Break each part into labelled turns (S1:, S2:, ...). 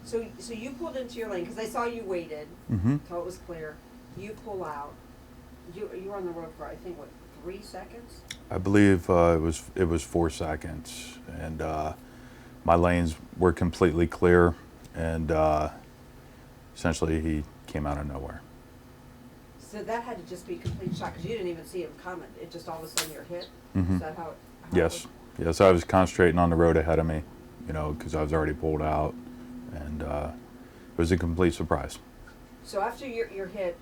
S1: So you pulled into your lane, because I saw you waited
S2: Mm-hmm.
S1: until it was clear. You pull out. You were on the road for, I think, what, 3 seconds?
S2: I believe it was 4 seconds, and my lanes were completely clear, and essentially he came out of nowhere.
S1: So that had to just be a complete shock, because you didn't even see him coming. It just all of a sudden you're hit?
S2: Mm-hmm.
S1: Is that how it
S2: Yes,
S1: was?
S2: yes, I was concentrating on the road ahead of me, because I was already pulled out, and it was a complete surprise.
S1: So after you're hit,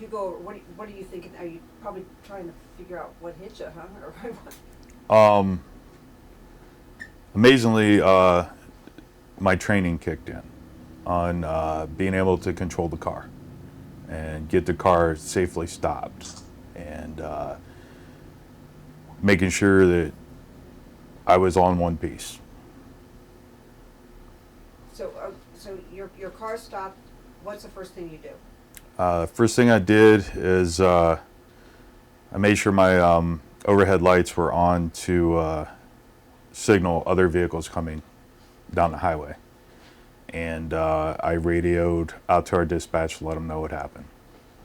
S1: you go, what are you thinking? Are you probably trying to figure out what hit you, huh? Or what?
S2: Amazingly, my training kicked in on being able to control the car and get the car safely stopped, and making sure that I was on one piece.
S1: So your car stopped. What's the first thing you do?
S2: First thing I did is I made sure my overhead lights were on to signal other vehicles coming down the highway. And I radioed out to our dispatch to let them know what happened.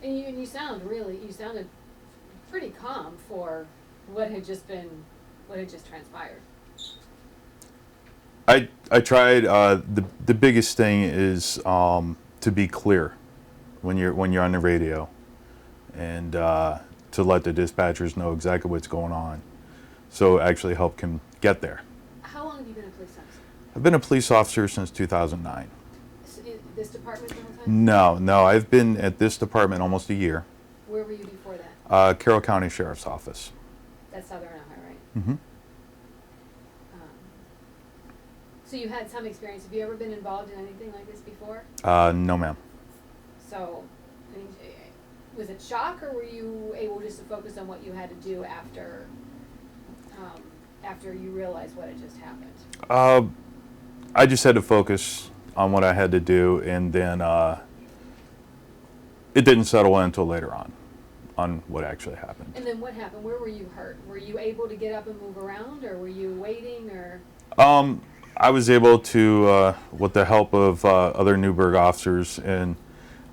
S3: And you sounded pretty calm for what had just transpired.
S2: I tried. The biggest thing is to be clear when you're on the radio, and to let the dispatchers know exactly what's going on, so actually help him get there.
S3: How long have you been a police officer?
S2: I've been a police officer since 2009.
S3: In this department the whole time?
S2: No, I've been at this department almost a year.
S3: Where were you before that?
S2: Carroll County Sheriff's Office.
S3: That's Southern Ohio, right?
S2: Mm-hmm.
S3: So you had some experience. Have you ever been involved in anything like this before?
S2: No, ma'am.
S3: So, I mean, was it shock, or were you able just to focus on what you had to do after you realized what had just happened?
S2: I just had to focus on what I had to do, and then it didn't settle in until later on what actually happened.
S3: And then what happened? Where were you hurt? Were you able to get up and move around, or were you waiting, or?
S2: I was able to, with the help of other Newburgh officers, and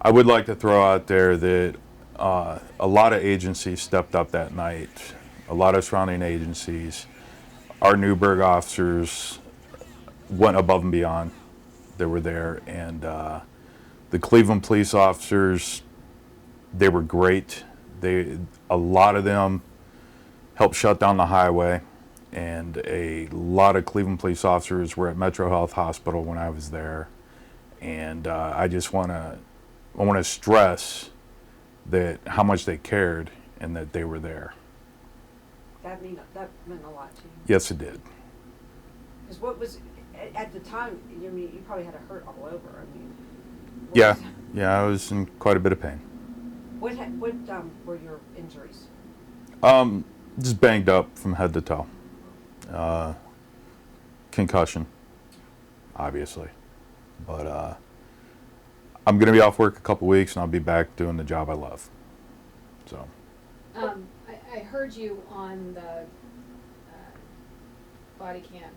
S2: I would like to throw out there that a lot of agencies stepped up that night, a lot of surrounding agencies. Our Newburgh officers went above and beyond. They were there, and the Cleveland police officers, they were great. A lot of them helped shut down the highway. And a lot of Cleveland police officers were at Metro Health Hospital when I was there, and I just want to stress that how much they cared and that they were there.
S1: That meant a lot to you.
S2: Yes, it did.
S1: Because what was at the time? You mean you probably had a hurt all over. I mean.
S2: Yeah, I was in quite a bit of pain.
S1: What were your injuries?
S2: Just banged up from head to toe. Concussion, obviously, but I'm going to be off work a couple weeks, and I'll be back doing the job I love. So,
S3: I heard you on the body cam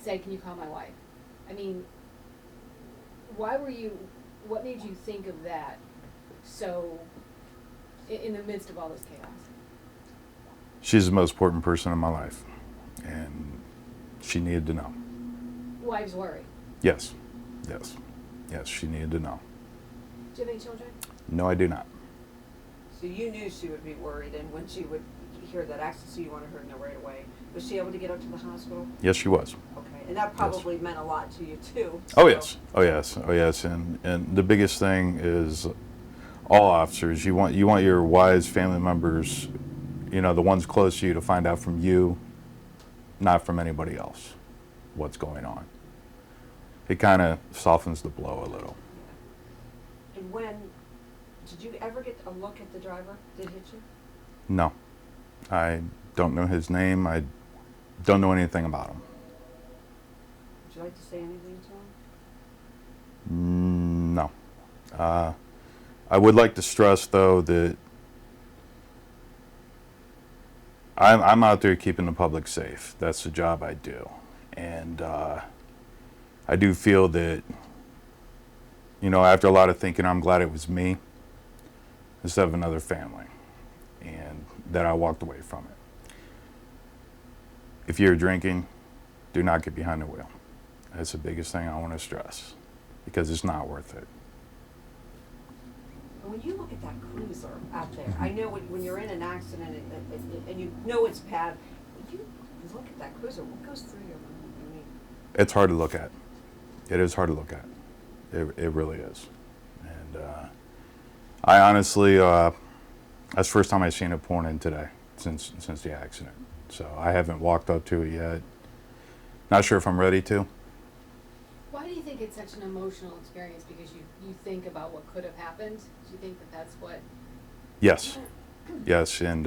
S3: say, "Can you call my wife?" I mean, what made you think of that? So, in the midst of all this chaos,
S2: she's the most important person in my life, and she needed to know.
S3: Wives worry.
S2: Yes, she needed to know.
S3: Do you have any children?
S2: No, I do not.
S1: So you knew she would be worried, and when she would hear that accident, so you wanted her to know right away. Was she able to get up to the hospital?
S2: Yes, she was.
S1: Okay, and that probably meant a lot to you too.
S2: Oh yes, and the biggest thing is all officers. You want your wives, family members, the ones close to you, to find out from you, not from anybody else, what's going on. It kind of softens the blow a little.
S1: And did you ever get a look at the driver that hit you?
S2: No, I don't know his name. I don't know anything about him.
S1: Would you like to say anything to him?
S2: No. I would like to stress, though, that I'm out there keeping the public safe. That's the job I do. And I do feel that you know, after a lot of thinking, I'm glad it was me instead of another family, and that I walked away from it. If you're drinking, do not get behind the wheel. That's the biggest thing I want to stress, because it's not worth it.
S1: When you look at that cruiser out there, I know when you're in an accident and you know it's bad, when you look at that cruiser, what goes through your mind? I mean,
S2: It's hard to look at. It is hard to look at. It really is. And I honestly, that's the first time I've seen it pouring in today since the accident. So I haven't walked up to it yet. Not sure if I'm ready to.
S3: Why do you think it's such an emotional experience? Because you think about what could have happened? Do you think that that's what?
S2: Yes, yes, and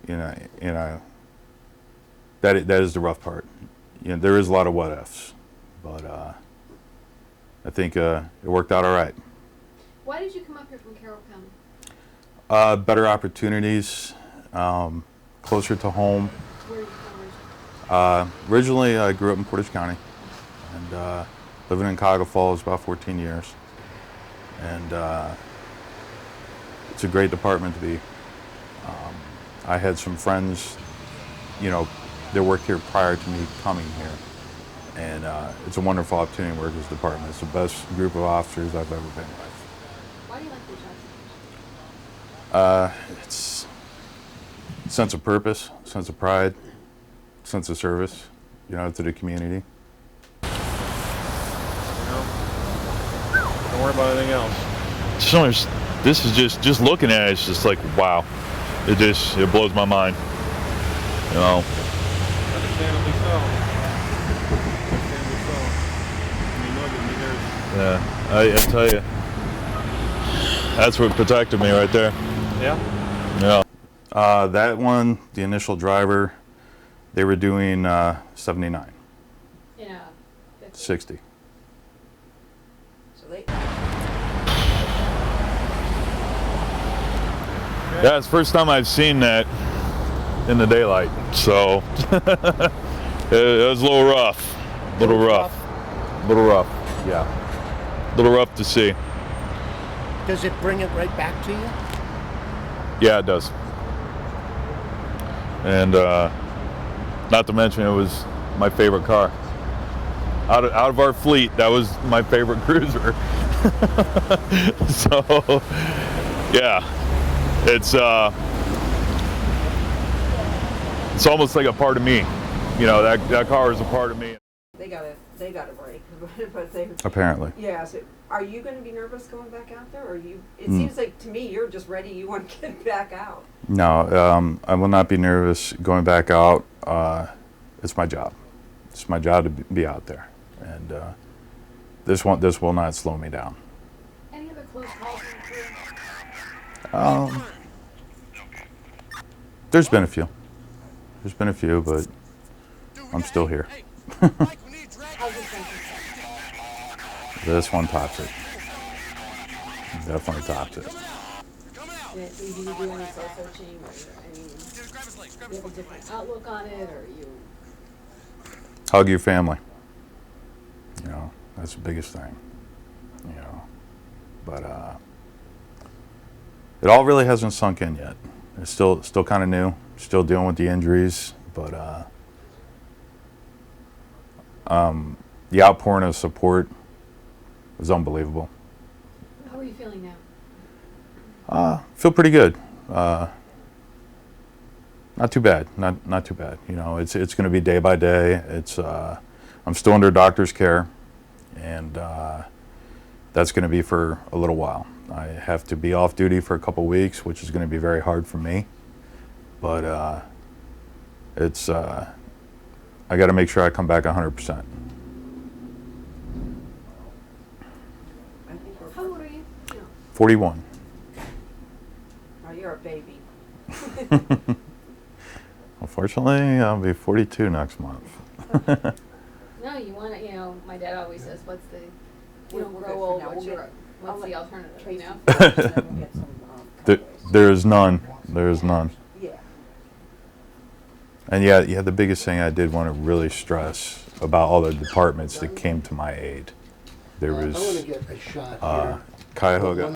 S2: you know, that is the rough part. You know, there is a lot of what ifs, but I think it worked out all right.
S3: Why did you come up here from Carroll County?
S2: Better opportunities, closer to home.
S3: Where are you from originally?
S2: Originally, I grew up in Portage County, and living in Cuyahoga Falls about 14 years, and it's a great department to be. I had some friends, you know, that worked here prior to me coming here, and it's a wonderful opportunity to work in this department. It's the best group of officers I've ever been with.
S3: Why do you like your job so much?
S2: It's sense of purpose, sense of pride, sense of service, you know, to the community.
S4: Don't worry about anything else. This is just looking at it, it's just like, wow. It blows my mind. You know.
S5: Understandably so. Understandably so. I mean, look at me,
S4: Yeah, I tell you, that's what protected me right there.
S5: yeah.
S4: Yeah.
S2: That one, the initial driver, they were doing 79,
S3: In a
S2: 60.
S1: so they,
S4: Yeah, it's the first time I've seen that in the daylight, so it was a little rough. Little rough. Yeah. Little rough to see.
S6: Does it bring it right back to you?
S4: Yeah, it does. And not to mention, it was my favorite car. Out of our fleet, that was my favorite cruiser. So, yeah, it's almost like a part of me. You know, that car is a part of me.
S1: they got a break, but they.
S2: Apparently.
S1: Yeah. So, are you going to be nervous going back out there, or you? It seems like to me you're just ready. You want to get back out.
S2: No, I will not be nervous going back out. It's my job. It's my job to be out there, and this will not slow me down.
S3: Any other close calls in the career?
S2: There's been a few. But I'm still here.
S3: How's your drinking?
S2: This one tops it. Definitely tops it.
S3: Yeah, so do you do any soul searching, or I mean, do you have a different outlook on it, or you?
S2: Hug your family. You know, that's the biggest thing. You know, but it all really hasn't sunk in yet. It's still kind of new. Still dealing with the injuries, but the outpouring of support was unbelievable.
S3: How are you feeling now?
S2: Feel pretty good. Not too bad. Not too bad. You know, it's going to be day by day. It's I'm still under doctor's care, and that's going to be for a little while. I have to be off duty for a couple weeks, which is going to be very hard for me. But it's I got to make sure I come back 100%.
S3: How old are you? No.
S2: 41.
S1: Oh, you're a baby.
S2: Unfortunately, I'll be 42 next month.
S3: No, you want to, you know, my dad always says, what's the, you don't
S1: We're
S3: grow
S1: good for
S3: old,
S1: now.
S3: what's
S1: We'll
S3: your, what's
S1: I'll
S3: the
S1: let
S3: alternative, you
S1: Tracy
S3: know?
S1: finish, and then we'll get some cowboys.
S2: There is none.
S1: Yeah.
S2: And yeah, the biggest thing I did want to really stress about all the departments that came to my aid. There
S6: I want
S2: was
S6: to get a shot
S2: uh,
S6: here.
S2: Cuyahoga